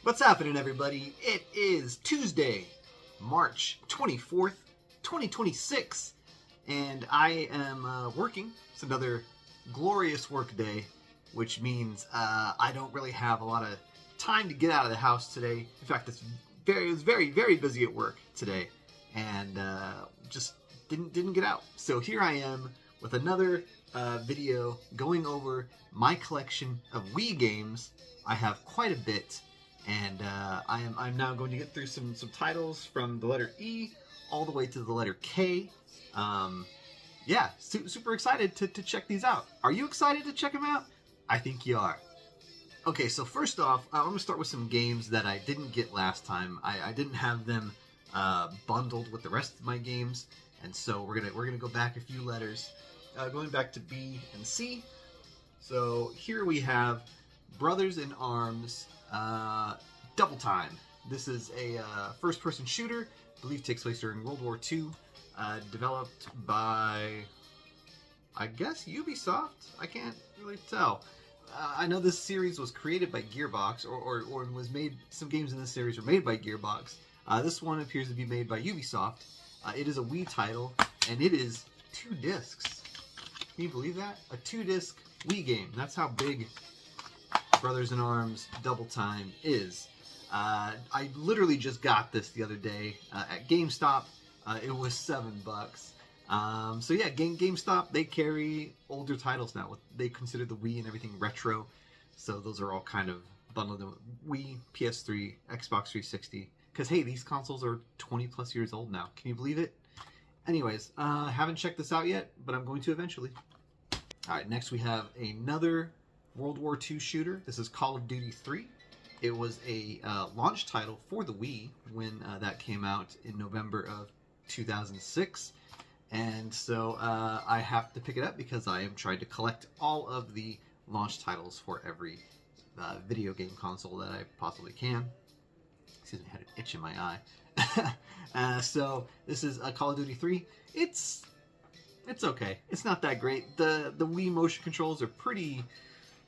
What's happening, everybody? It is Tuesday, March 24th, 2026, and I am working. It's another glorious work day, which means I don't really have a lot of time to get out of the house today. In fact, it was very, very busy at work today, and just didn't get out. So here I am with another video going over my collection of Wii games. I have quite a bit. And I'm now going to get through some titles from the letter E all the way to the letter K. Yeah, super excited to check these out. Are you excited to check them out? I think you are. Okay, so first off, I'm going to start with some games that I didn't get last time. I didn't have them bundled with the rest of my games, and so we're gonna go back a few letters, going back to B and C. So here we have Brothers in Arms. Double Time. This is a first-person shooter, I believe takes place during World War II, developed by, I guess, Ubisoft? I can't really tell. I know this series was created by Gearbox, or was made, some games in this series were made by Gearbox. This one appears to be made by Ubisoft. It is a Wii title, and it is 2 discs. Can you believe that? A 2-disc Wii game. That's how big Brothers in Arms Double Time is. I literally just got this the other day at GameStop. It was $7. So yeah, GameStop, they carry older titles now. They consider the Wii and everything retro. So those are all kind of bundled in with Wii, PS3, Xbox 360. Because hey, these consoles are 20 plus years old now. Can you believe it? Anyways, haven't checked this out yet, but I'm going to eventually. Alright, next we have another World War II shooter. This is Call of Duty 3. It was a launch title for the Wii when that came out in November of 2006. And so I have to pick it up because I am trying to collect all of the launch titles for every video game console that I possibly can. Excuse me, I had an itch in my eye. So this is Call of Duty 3. It's okay. It's not that great. The Wii motion controls are pretty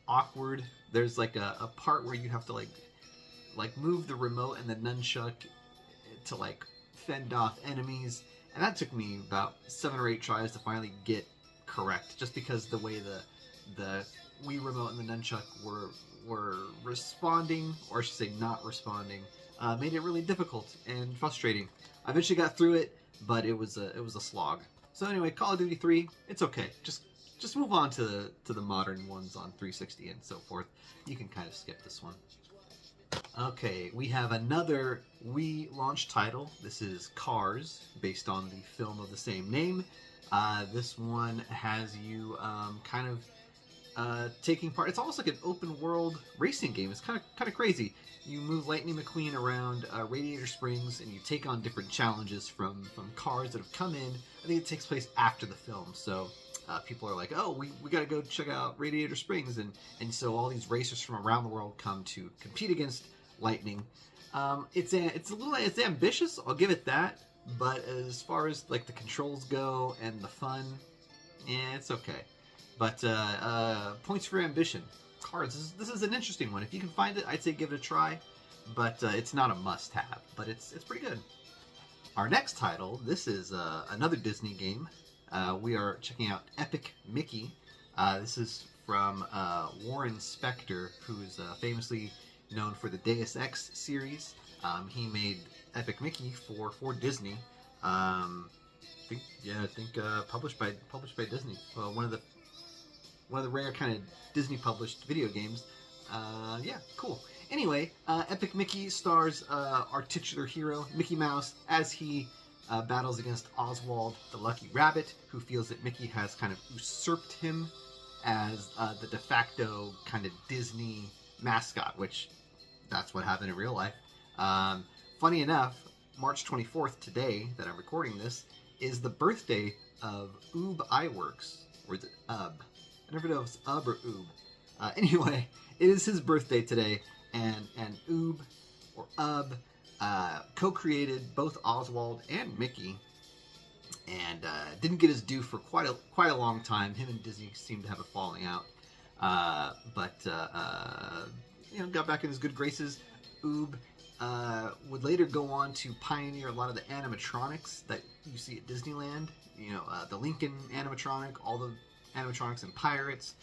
awkward. There's like a part where you have to like move the remote and the nunchuck to like fend off enemies, and that took me about 7 or 8 tries to finally get correct, just because the way the Wii remote and the nunchuck were responding, or I should say not responding, made it really difficult and frustrating. I eventually got through it, but it was a slog. So anyway, Call of Duty 3, it's okay. Just move on to the modern ones on 360 and so forth. You can kind of skip this one. Okay, we have another Wii launch title. This is Cars, based on the film of the same name. This one has you kind of taking part. It's almost like an open world racing game. It's kind of crazy. You move Lightning McQueen around Radiator Springs, and you take on different challenges from cars that have come in. I think it takes place after the film, so people are like, oh, we gotta go check out Radiator Springs, and so all these racers from around the world come to compete against Lightning. It's ambitious, I'll give it that, but as far as like the controls go and the fun, yeah, it's okay. But points for ambition. Cars. This is an interesting one. If you can find it, I'd say give it a try, but it's not a must-have. But it's pretty good. Our next title. This is another Disney game. We are checking out Epic Mickey. This is from Warren Spector, who's famously known for the Deus Ex series. He made Epic Mickey for Disney. I think published by Disney. One of the rare kind of Disney published video games. Yeah, cool. Anyway, Epic Mickey stars our titular hero, Mickey Mouse, as he battles against Oswald the Lucky Rabbit, who feels that Mickey has kind of usurped him as the de facto kind of Disney mascot, which that's what happened in real life. Funny enough, March 24th, today that I'm recording this, is the birthday of Oob Iwerks, or is it Ub? I never know if it's Ub or Oob. Anyway, it is his birthday today, and Oob, or Ub, co-created both Oswald and Mickey, and didn't get his due for quite a long time. Him and Disney seemed to have a falling out, but got back in his good graces. Oob would later go on to pioneer a lot of the animatronics that you see at Disneyland. You know, the Lincoln animatronic, all the animatronics in Pirates,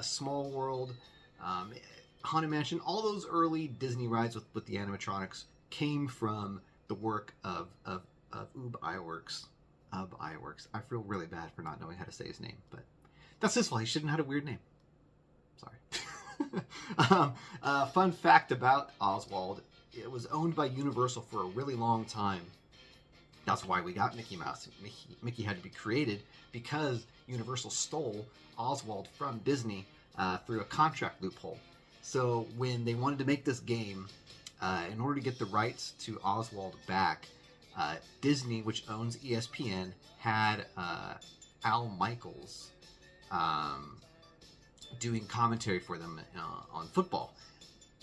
Small World, Haunted Mansion. All those early Disney rides with the animatronics came from the work of Oob Iwerks. I feel really bad for not knowing how to say his name, but that's his fault. He shouldn't have had a weird name. Sorry. Fun fact about Oswald: it was owned by Universal for a really long time. That's why we got Mickey Mouse. Mickey had to be created because Universal stole Oswald from Disney through a contract loophole. So when they wanted to make this game, in order to get the rights to Oswald back, Disney, which owns ESPN, had Al Michaels doing commentary for them on football.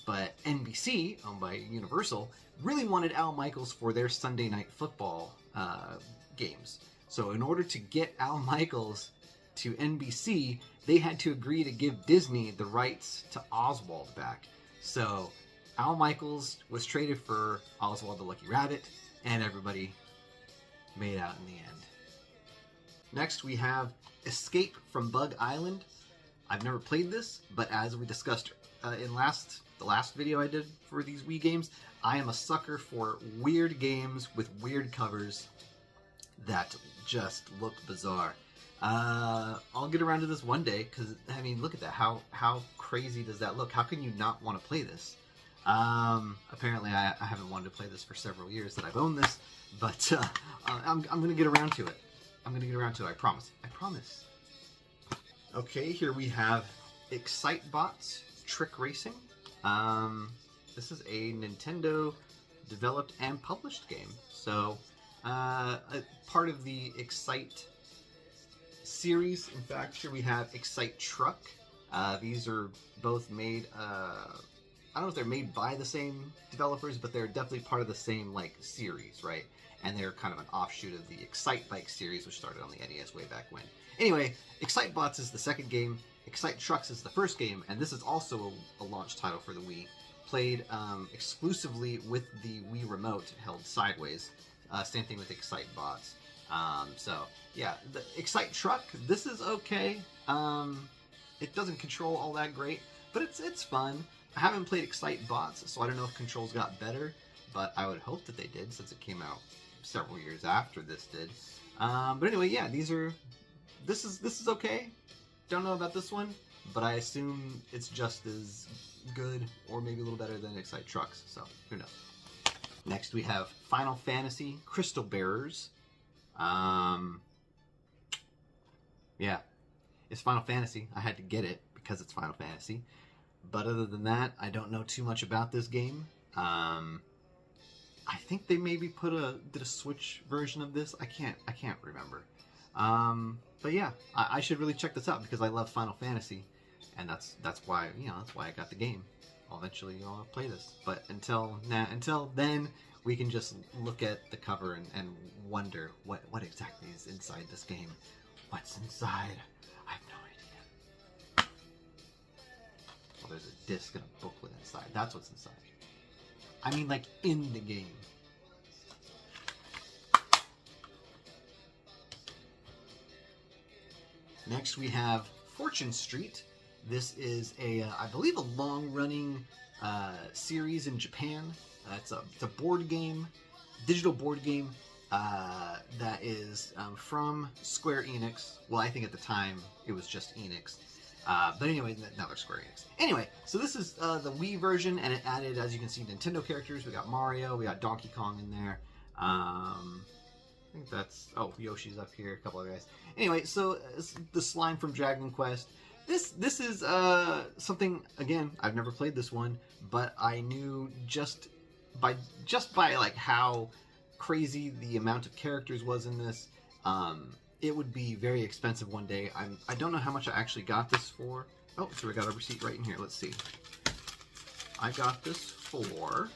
But NBC, owned by Universal, really wanted Al Michaels for their Sunday Night Football games. So in order to get Al Michaels to NBC, they had to agree to give Disney the rights to Oswald back. So Al Michaels was traded for Oswald the Lucky Rabbit, and everybody made out in the end. Next, we have Escape from Bug Island. I've never played this, but as we discussed in the last video I did for these Wii games, I am a sucker for weird games with weird covers that just look bizarre. I'll get around to this one day, because, I mean, look at that. How crazy does that look? How can you not want to play this? Apparently I haven't wanted to play this for several years that I've owned this, but I'm going to get around to it. I promise. Okay, here we have Excitebots Trick Racing. This is a Nintendo developed and published game. So, part of the Excite series. In fact, here we have Excite Truck. These are both made, I don't know if they're made by the same developers, but they're definitely part of the same, like, series, right? And they're kind of an offshoot of the Excite Bike series, which started on the NES way back when. Anyway, Excitebots is the second game, Excite Trucks is the first game, and this is also a launch title for the Wii. Played exclusively with the Wii Remote held sideways. Same thing with Excitebots. So, yeah, the Excite Truck, this is okay. It doesn't control all that great, but it's fun. I haven't played Excitebots, so I don't know if controls got better, but I would hope that they did, since it came out several years after this did. But anyway, yeah, this is okay. Don't know about this one, but I assume it's just as good, or maybe a little better than Excite Trucks, so who knows. Next we have Final Fantasy Crystal Bearers. Yeah, it's Final Fantasy. I had to get it because it's Final Fantasy. But other than that, I don't know too much about this game. I think they maybe did a Switch version of this. I can't remember. But yeah, I should really check this out because I love Final Fantasy, and that's why I got the game. I'll eventually play this. But until then, we can just look at the cover and wonder what exactly is inside this game. What's inside? I have no idea. Well, there's a disc and a booklet inside. That's what's inside. I mean, like, in the game. Next we have Fortune Street. This is I believe a long-running series in Japan. It's a board game, digital board game that is from Square Enix. Well, I think at the time it was just Enix. But anyway, now they're Square Enix. Anyway, so this is the Wii version, and it added, as you can see, Nintendo characters. We got Mario, we got Donkey Kong in there. I think that's... Oh, Yoshi's up here, a couple other guys. Anyway, so the slime from Dragon Quest. This is something, again, I've never played this one, but I knew just by like how crazy the amount of characters was in this, it would be very expensive one day. I don't know how much I actually got this for. Oh, so we got a receipt right in here. Let's see. I got this for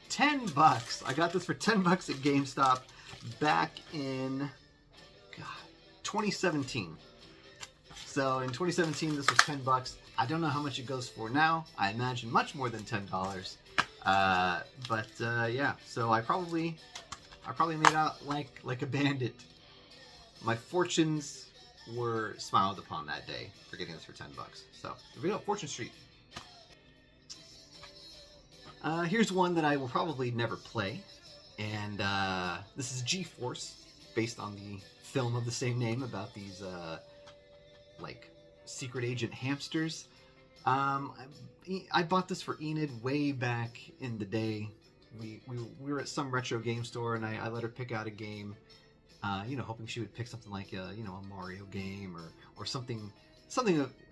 $10. I got this for $10 at GameStop back in 2017. So in 2017, this was $10. I don't know how much it goes for now. I imagine much more than $10. Yeah, so I probably made out like a bandit. My fortunes were smiled upon that day for getting this for $10. So here we go, Fortune Street. Here's one that I will probably never play, and this is G-Force, based on the film of the same name about these like secret agent hamsters. I bought this for Enid way back in the day. We were at some retro game store, and I let her pick out a game, hoping she would pick something like a Mario game or something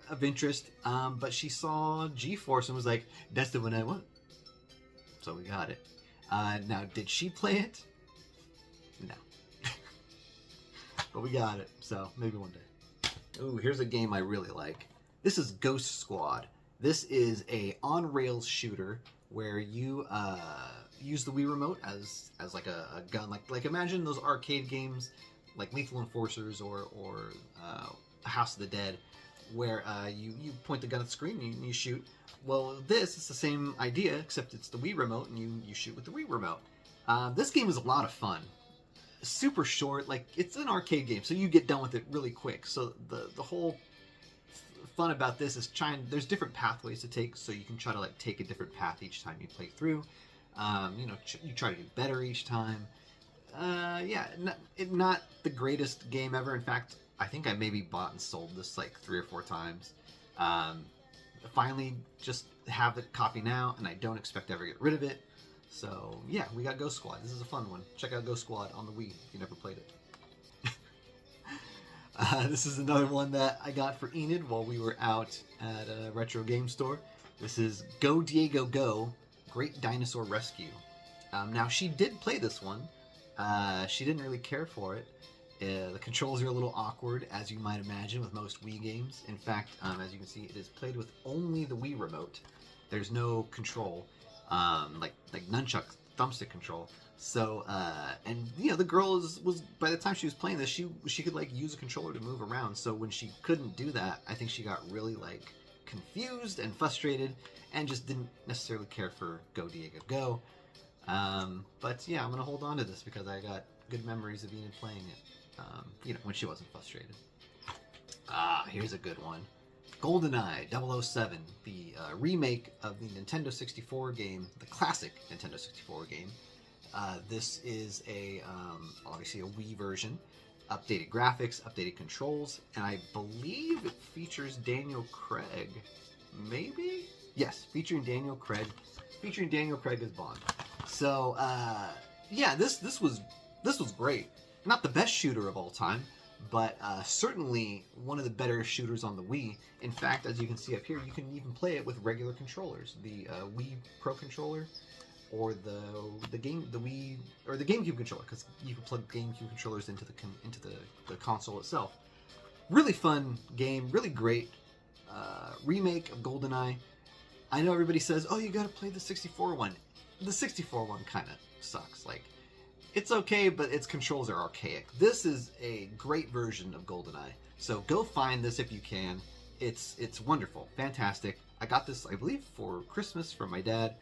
of interest. But she saw G-Force and was like, "That's the one I want." So we got it. Now, did she play it? No. But we got it, so maybe one day. Ooh, here's a game I really like. This is Ghost Squad. This is a on-rails shooter where you use the Wii Remote as like a gun. Like imagine those arcade games like Lethal Enforcers or House of the Dead, where you point the gun at the screen and you shoot. Well, this is the same idea, except it's the Wii Remote and you shoot with the Wii Remote. This game is a lot of fun. Super short, like it's an arcade game, so you get done with it really quick. So the whole fun about this is there's different pathways to take, so you can try to like take a different path each time you play through. You try to do better each time. Not the greatest game ever. In fact, I think I maybe bought and sold this like 3 or 4 times. Finally just have the copy now, and I don't expect to ever get rid of it. So yeah, we got Ghost Squad. This is a fun one. Check out Ghost Squad on the Wii if you never played it. This is another one that I got for Enid while we were out at a retro game store. This is Go Diego Go, Great Dinosaur Rescue. Now, she did play this one. She didn't really care for it. The controls are a little awkward, as you might imagine with most Wii games. In fact, as you can see, it is played with only the Wii Remote. There's no control, like nunchuck thumbstick control. So, and the girl was by the time she was playing this, she could like use a controller to move around. So when she couldn't do that, I think she got really like confused and frustrated, and just didn't necessarily care for Go Diego Go. But yeah, I'm gonna hold on to this because I got good memories of Enid playing it. When she wasn't frustrated. Here's a good one. GoldenEye 007, the remake of the Nintendo 64 game, the classic Nintendo 64 game. This is obviously a Wii version. Updated graphics, updated controls, and I believe it features Daniel Craig. Maybe? Yes, featuring Daniel Craig as Bond. So, yeah, this was great. Not the best shooter of all time, but certainly one of the better shooters on the Wii. In fact, as you can see up here, you can even play it with regular controllers. The Wii Pro controller, or the Wii or the GameCube controller, because you can plug GameCube controllers into the console itself. Really fun game, really great remake of GoldenEye. I know everybody says, "Oh, you got to play the 64 one." The 64 one kind of sucks. Like, it's okay, but its controls are archaic. This is a great version of GoldenEye. So go find this if you can. It's wonderful, fantastic. I got this, I believe, for Christmas from my dad.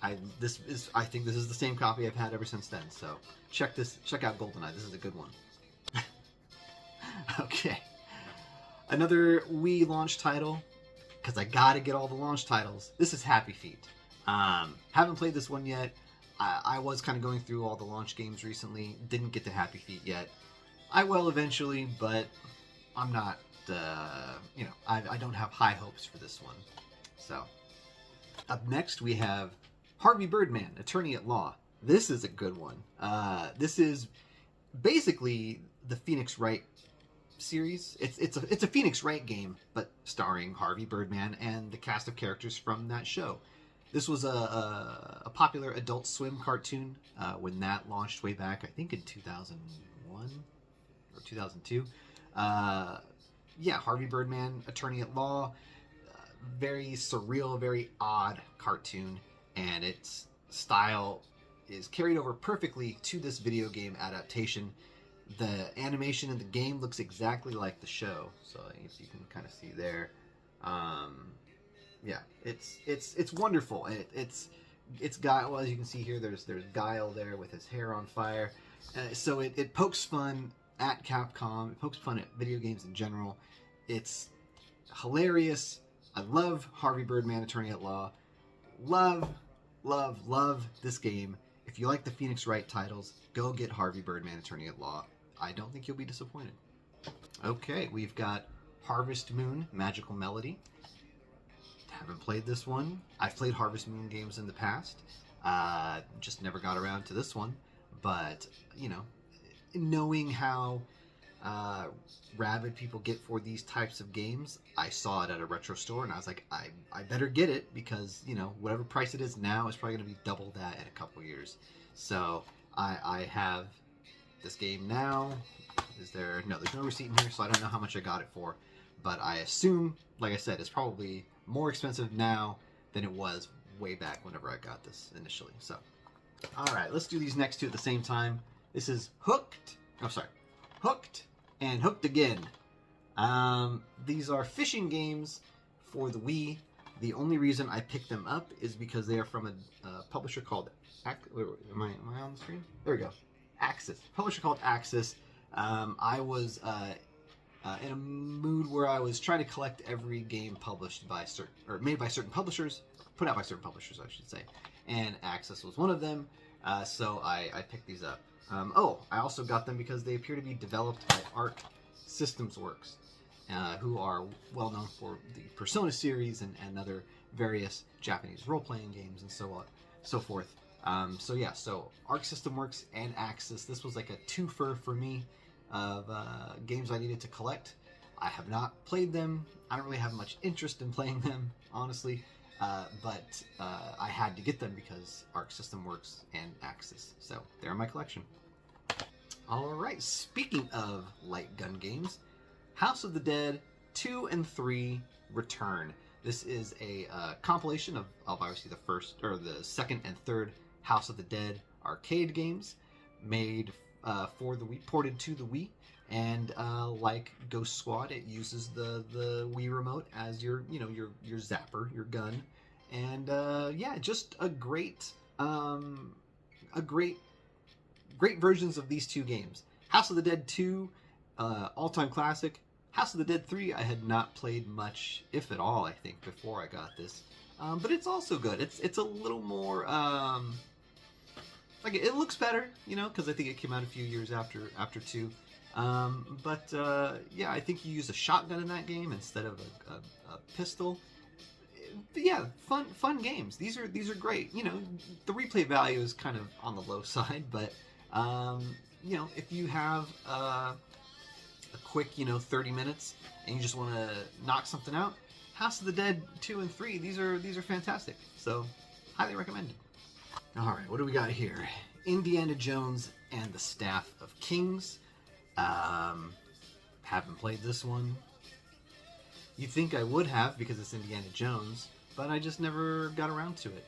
I think this is the same copy I've had ever since then. So check out GoldenEye. This is a good one. Okay. Another Wii launch title, because I gotta get all the launch titles. This is Happy Feet. Haven't played this one yet. I was kind of going through all the launch games recently. Didn't get to Happy Feet yet. I will eventually, but I'm not, I don't have high hopes for this one. So, up next we have Harvey Birdman, Attorney at Law. This is a good one. This is basically the Phoenix Wright series. It's a Phoenix Wright game, but starring Harvey Birdman and the cast of characters from that show. This was a popular Adult Swim cartoon when that launched way back, I think in 2001 or 2002. Yeah, Harvey Birdman, Attorney at Law, very surreal, very odd cartoon, and its style is carried over perfectly to this video game adaptation. The animation in the game looks exactly like the show, so if you can kind of see there, yeah, it's wonderful. It's Guile. Well, as you can see here, there's Guile there with his hair on fire. So it pokes fun at Capcom. It pokes fun at video games in general. It's hilarious. I love Harvey Birdman, Attorney at Law. Love this game. If you like the Phoenix Wright titles, go get Harvey Birdman, Attorney at Law. I don't think you'll be disappointed. Okay, we've got Harvest Moon, Magical Melody. Haven't played this one. I've played Harvest Moon games in the past. Just never got around to this one. But, you know, knowing how rabid people get for these types of games, I saw it at a retro store and I was like, I better get it because, you know, whatever price it is now is probably going to be double that in a couple years. So I have this game now. Is there... No, there's no receipt in here, so I don't know how much I got it for. But I assume, like I said, it's probably more expensive now than it was way back whenever I got this initially. So, alright, let's do these next two at the same time. This is Hooked. Oh, sorry. Hooked and Hooked Again. These are fishing games for the Wii. The only reason I picked them up is because they are from a publisher called... Am I on the screen? There we go. Axis. Publisher called Axis. I was in a mood where I was trying to collect every game published by made by certain publishers, put out by certain publishers, I should say. And Axis was one of them, so I picked these up. I also got them because they appear to be developed by Arc Systems Works, who are well known for the Persona series and other various Japanese role-playing games and so on, so forth. So Arc System Works and Axis, this was like a twofer for me of games I needed to collect. I have not played them. I don't really have much interest in playing them, honestly, but I had to get them because Arc System Works and Axis, so they're in my collection. Alright, speaking of light gun games, House of the Dead 2 and 3 return. This is a compilation of obviously the second and third House of the Dead arcade games made for the Wii, ported to the Wii, and like Ghost Squad, it uses the Wii remote as your zapper, your gun, and yeah, just a great versions of these two games. House of the Dead 2, all-time classic. House of the Dead 3, I had not played much, if at all, I think, before I got this. But it's also good. It's a little more, like, it looks better, you know, because I think it came out a few years after 2. Yeah, I think you use a shotgun in that game instead of a pistol. But yeah, fun games. These are great. You know, the replay value is kind of on the low side, but you know, if you have a quick 30 minutes and you just want to knock something out, House of the Dead 2 and 3, these are fantastic. So highly recommended. All right, what do we got here? Indiana Jones and the Staff of Kings. Haven't played this one. You'd think I would have because it's Indiana Jones, but I just never got around to it.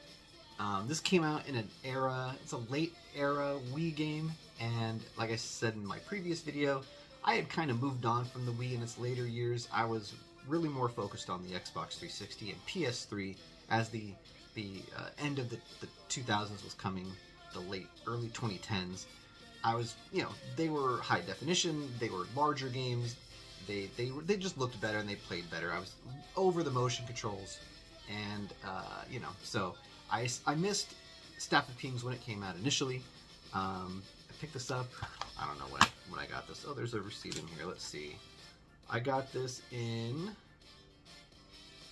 This came out in an era, it's a late era Wii game, and like I said in my previous video, I had kind of moved on from the Wii in its later years. I was really more focused on the Xbox 360 and PS3 as the end of the 2000s was coming, the early 2010s. I was, they were high definition, they were larger games, they just looked better and they played better. I was over the motion controls, and so I missed Staff of Kings when it came out initially. I picked this up, I don't know when I got this. Oh, there's a receipt in here, let's see. I got this in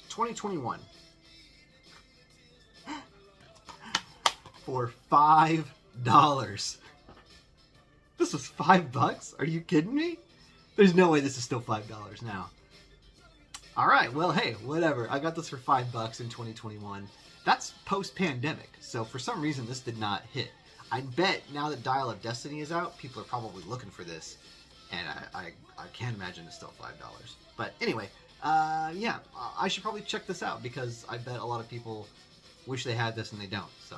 2021 for $5. This was $5? Are you kidding me? There's no way this is still $5 now. Alright, well, hey, whatever. I got this for $5 in 2021. That's post-pandemic, so for some reason this did not hit. I bet now that Dial of Destiny is out, people are probably looking for this, and I can't imagine it's still $5. But anyway, yeah, I should probably check this out because I bet a lot of people wish they had this and they don't. So,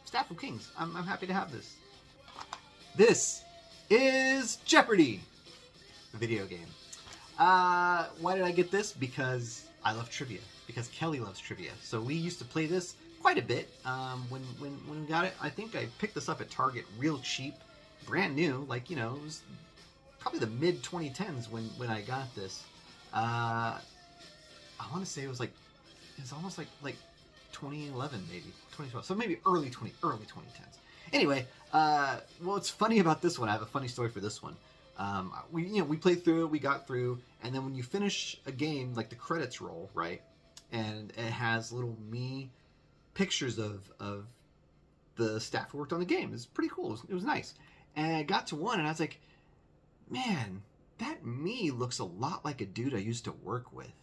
Staff of Kings, I'm happy to have this. This is Jeopardy! The video game. Why did I get this? Because I love trivia. Because Kelly loves trivia. So we used to play this quite a bit when we got it. I think I picked this up at Target real cheap, brand new. Like, you know, it was probably the mid 2010s when I got this. I want to say it was almost like 2011 maybe 2012. So maybe early 2010s. Anyway, what's funny about this one? I have a funny story for this one. We played through it, we got through, and then when you finish a game, like the credits roll, right? And it has little me pictures of the staff who worked on the game. It's pretty cool. It was nice. And I got to one, and I was like, man, that me looks a lot like a dude I used to work with.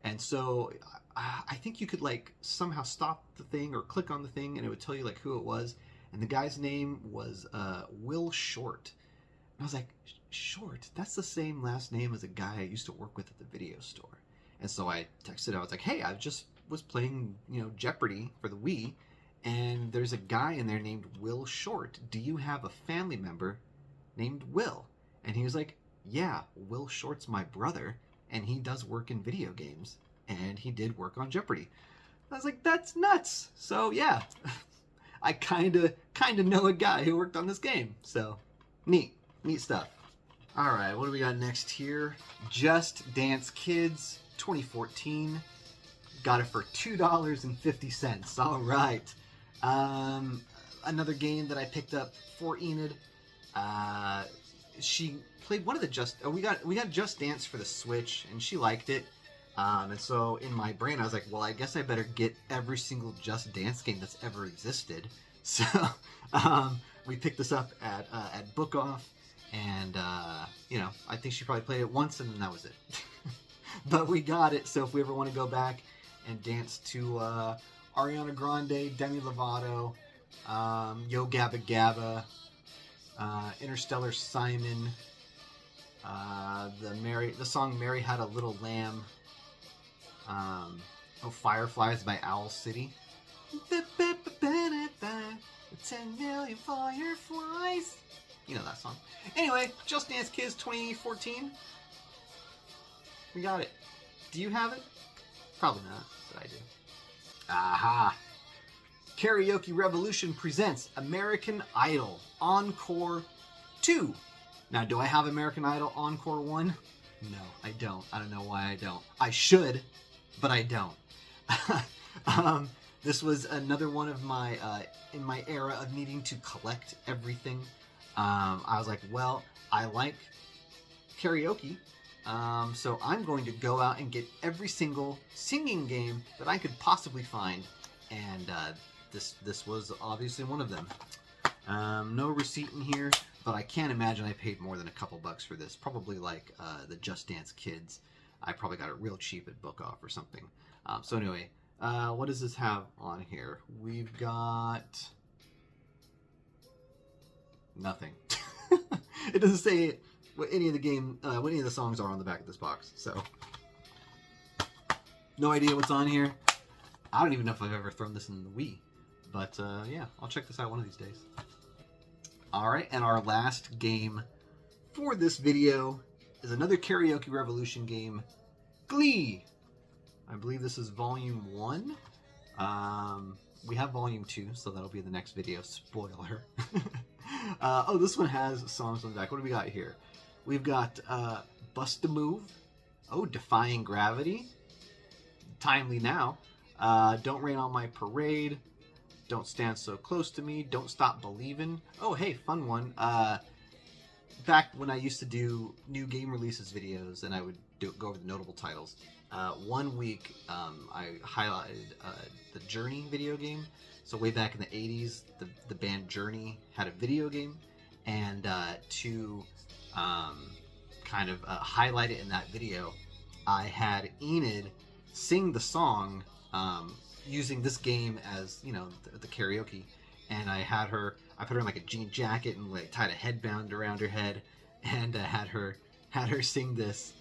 And so I think you could like somehow stop the thing or click on the thing, and it would tell you like who it was. And the guy's name was Will Short. And I was like, Short? That's the same last name as a guy I used to work with at the video store. And so I texted, I was like, hey, I just was playing, Jeopardy for the Wii, and there's a guy in there named Will Short. Do you have a family member named Will? And he was like, yeah, Will Short's my brother, and he does work in video games, and he did work on Jeopardy. I was like, that's nuts. So yeah, I kind of know a guy who worked on this game. So neat stuff. All right, what do we got next here? Just Dance Kids 2014. Got it for $2.50. All right. Another game that I picked up for Enid. She played one of the we got Just Dance for the Switch, and she liked it. And so in my brain, I was like, well, I guess I better get every single Just Dance game that's ever existed. So we picked this up at Book Off, and I think she probably played it once, and then that was it. But we got it, so if we ever want to go back and dance to Ariana Grande, Demi Lovato, Yo Gabba Gabba, Interstellar Simon, the song Mary Had a Little Lamb, Fireflies by Owl City. 10 million fireflies. You know that song. Anyway, Just Dance Kids 2014. We got it. Do you have it? Probably not, but I do. Aha! Karaoke Revolution presents American Idol Encore 2. Now, do I have American Idol Encore 1? No, I don't. I don't know why I don't. I should, but I don't. This was another one of my, in my era of needing to collect everything. I was like, well, I like karaoke, so I'm going to go out and get every single singing game that I could possibly find, and this was obviously one of them. No receipt in here, but I can't imagine I paid more than a couple bucks for this. Probably like the Just Dance Kids. I probably got it real cheap at Book Off or something. So anyway, what does this have on here? We've got nothing. It doesn't say what any of the songs are on the back of this box. So no idea what's on here. I don't even know if I've ever thrown this in the Wii. But yeah, I'll check this out one of these days. Alright, and our last game for this video is another Karaoke Revolution game, Glee. I believe this is Volume 1. We have Volume 2, so that'll be the next video. Spoiler. This one has songs on the back. What do we got here? We've got Bust a Move. Oh, Defying Gravity. Timely Now. Don't Rain on My Parade. Don't Stand So Close to Me. Don't Stop Believin'. Oh, hey, fun one. Back when I used to do new game releases videos, and I would go over the notable titles. One week, I highlighted the Journey video game. So way back in the 80s, the band Journey had a video game, and to kind of highlight it in that video, I had Enid sing the song using this game as, the karaoke, and I put her in like a jean jacket and like tied a headband around her head, and had her sing this,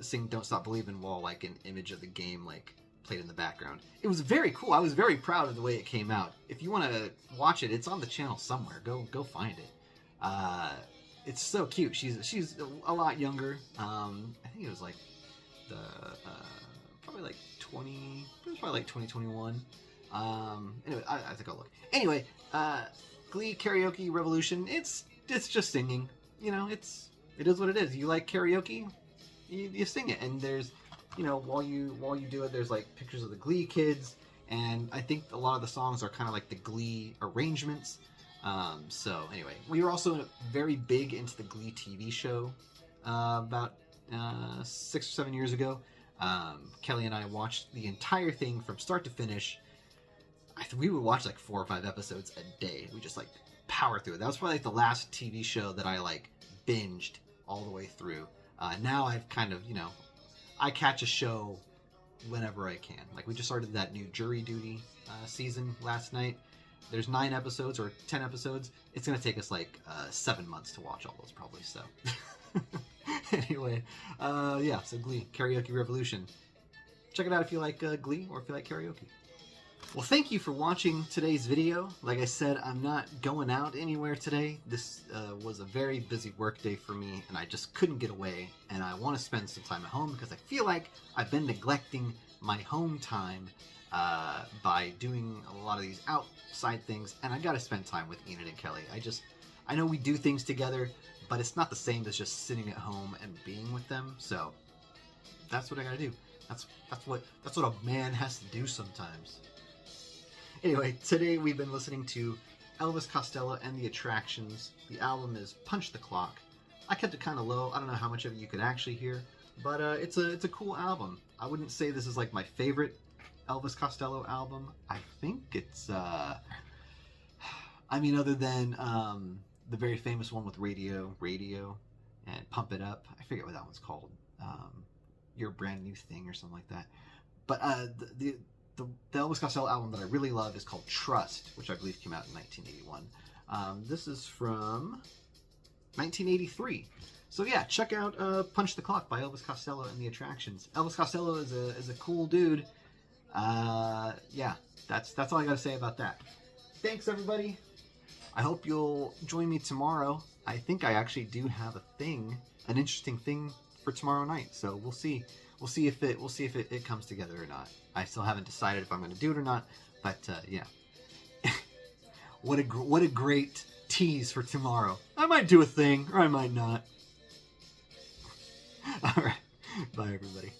sing Don't Stop Believin' while like an image of the game like played in the background. It was very cool. I was very proud of the way it came out. If you want to watch it, it's on the channel somewhere. Go find it. it's so cute. She's a lot younger. I think it was like the probably like 20. It was probably like 2021. Anyway, I think I'll look. Anyway, Glee Karaoke Revolution. It's just singing. You know, it is what it is. You like karaoke, you sing it, and there's, you know, while you do it, there's like pictures of the Glee kids, and I think a lot of the songs are kind of like the Glee arrangements. So anyway, we were also very big into the Glee TV show about 6 or 7 years ago. Kelly and I watched the entire thing from start to finish. We would watch like 4 or 5 episodes a day. We just like power through it. That was probably like the last TV show that I like binged all the way through. Now I've kind of, you know, I catch a show whenever I can. Like we just started that new Jury Duty season last night. There's 9 episodes or 10 episodes. It's going to take us like 7 months to watch all those probably, so. Anyway, yeah, so Glee, Karaoke Revolution. Check it out if you like Glee or if you like karaoke. Well, thank you for watching today's video. Like I said, I'm not going out anywhere today. This was a very busy work day for me, and I just couldn't get away, and I want to spend some time at home because I feel like I've been neglecting my home time by doing a lot of these outside things, and I got to spend time with Enid and Kelly. I know we do things together, but it's not the same as just sitting at home and being with them, so that's what I gotta do. That's what a man has to do sometimes. Anyway, today we've been listening to Elvis Costello and the Attractions. The album is Punch the Clock. I kept it kind of low. I don't know how much of it you could actually hear, but it's a cool album. I wouldn't say this is like my favorite Elvis Costello album. I think it's I mean, other than the very famous one with Radio and Pump It Up. I forget what that one's called. Your Brand New Thing or something like that. But the Elvis Costello album that I really love is called Trust, which I believe came out in 1981. This is from 1983. So yeah, check out Punch the Clock by Elvis Costello and the Attractions. Elvis Costello is a cool dude. Yeah, that's all I gotta say about that. Thanks, everybody. I hope you'll join me tomorrow. I think I actually do have an interesting thing for tomorrow night. So we'll see. We'll see if it comes together or not. I still haven't decided if I'm going to do it or not. But yeah, what a great tease for tomorrow. I might do a thing or I might not. All right, bye everybody.